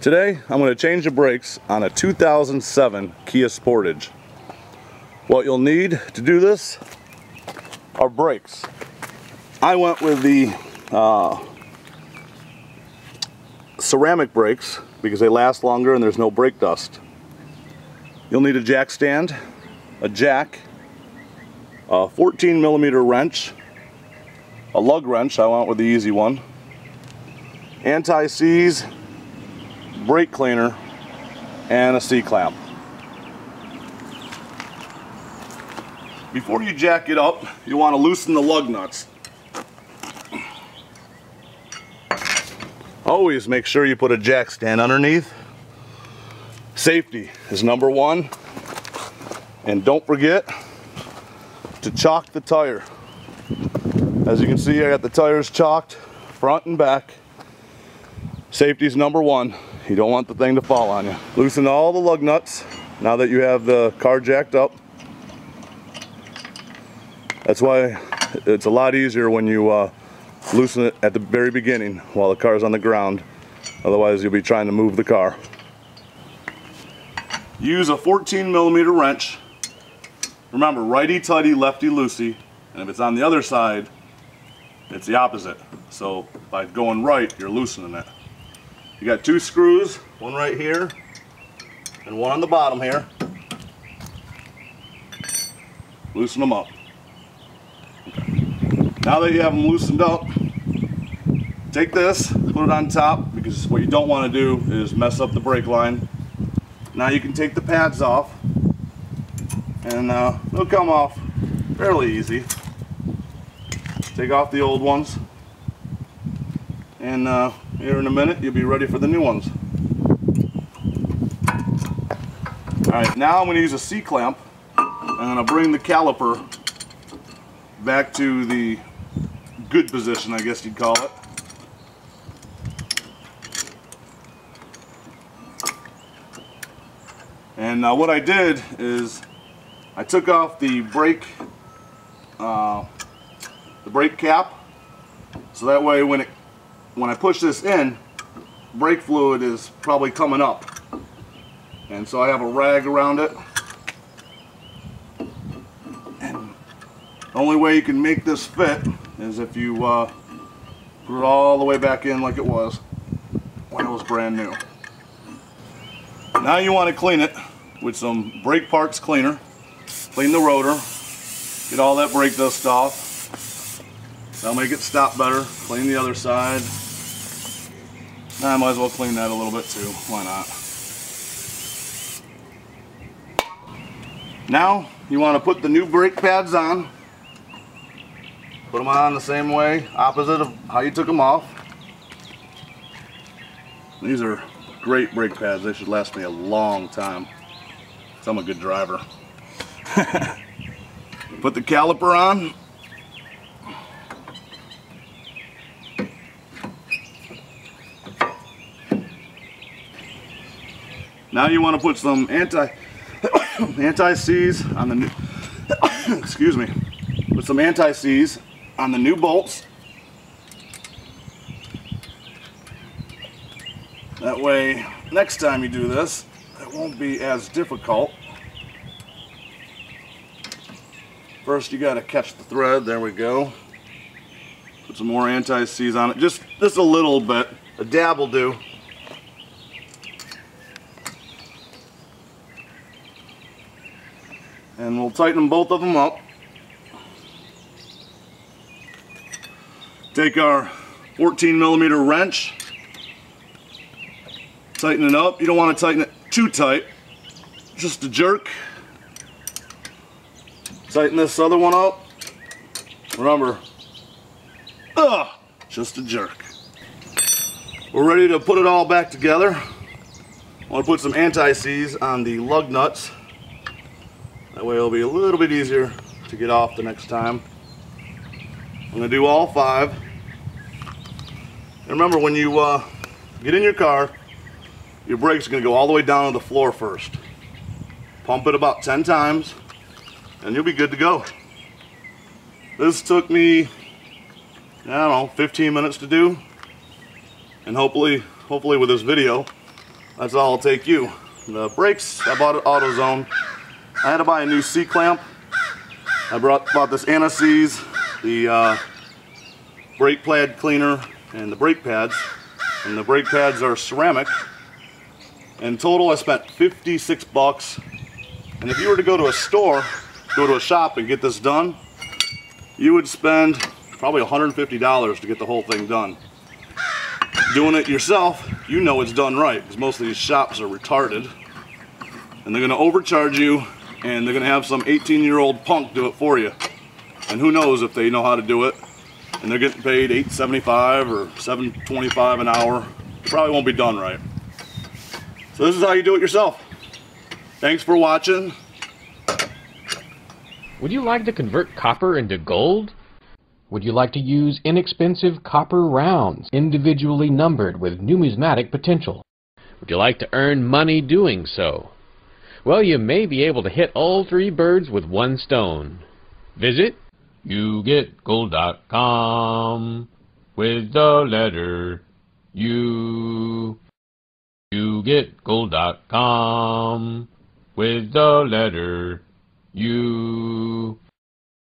Today I'm going to change the brakes on a 2007 Kia Sportage. What you'll need to do this are brakes. I went with the ceramic brakes because they last longer and there's no brake dust. You'll need a jack stand, a jack, a 14mm wrench, a lug wrench, I went with the easy one, anti-seize, brake cleaner, and a C-clamp. Before you jack it up, you want to loosen the lug nuts. Always make sure you put a jack stand underneath. Safety is number one. And don't forget to chalk the tire. As you can see, I got the tires chalked front and back. Safety is number one. You don't want the thing to fall on you. Loosen all the lug nuts now that you have the car jacked up. That's why it's a lot easier when you loosen it at the very beginning while the car is on the ground. Otherwise you'll be trying to move the car. Use a 14mm wrench. Remember, righty tighty, lefty loosey, and if it's on the other side, it's the opposite. So by going right, you're loosening it. You got two screws, one right here and one on the bottom here. Loosen them up. Okay. Now that you have them loosened up, take this, put it on top, because what you don't want to do is mess up the brake line. Now you can take the pads off, and they'll come off fairly easy. Take off the old ones, and here in a minute you'll be ready for the new ones. Alright, now I'm going to use a C-clamp. I'm going to bring the caliper back to the good position, I guess you'd call it. And what I did is I took off the brake cap, so that way when I push this in, brake fluid is probably coming up. And so I have a rag around it. And the only way you can make this fit is if you put it all the way back in like it was when it was brand new. Now you want to clean it with some brake parts cleaner. Clean the rotor, get all that brake dust off. That'll make it stop better. Clean the other side. Now I might as well clean that a little bit too. Why not? Now you want to put the new brake pads on. Put them on the same way, opposite of how you took them off. These are great brake pads. They should last me a long time. I'm a good driver. Put the caliper on. Now you want to put some anti-seize on the new excuse me. Put some anti-seize on the new bolts. That way, next time you do this, it won't be as difficult. First you got to catch the thread. There we go. Put some more anti-seize on it. Just a little bit. A dab will do. And we'll tighten both of them up. Take our 14mm wrench. Tighten it up. You don't want to tighten it too tight. Just a jerk. Tighten this other one up. Remember, just a jerk. We're ready to put it all back together. I want to put some anti-seize on the lug nuts. That way it'll be a little bit easier to get off the next time. I'm going to do all 5. And remember, when you get in your car, your brakes are going to go all the way down to the floor first. Pump it about 10 times and you'll be good to go. This took me, I don't know, 15 minutes to do. And hopefully with this video, that's all it'll take you. The brakes, I bought at AutoZone. I had to buy a new C-clamp. I bought this Anti-Seize, the brake pad cleaner, and the brake pads. And the brake pads are ceramic. In total, I spent 56 bucks. And if you were to go to a store, go to a shop and get this done, you would spend probably $150 to get the whole thing done. Doing it yourself, you know it's done right, because most of these shops are retarded. And they're going to overcharge you, and they're going to have some 18-year-old punk do it for you. And who knows if they know how to do it. And they're getting paid $8.75 or $7.25 an hour. It probably won't be done right. So this is how you do it yourself. Thanks for watching. Would you like to convert copper into gold? Would you like to use inexpensive copper rounds, individually numbered with numismatic potential? Would you like to earn money doing so? Well, you may be able to hit all three birds with one stone. Visit yougetgold.com with the letter U. yougetgold.com with the letter U.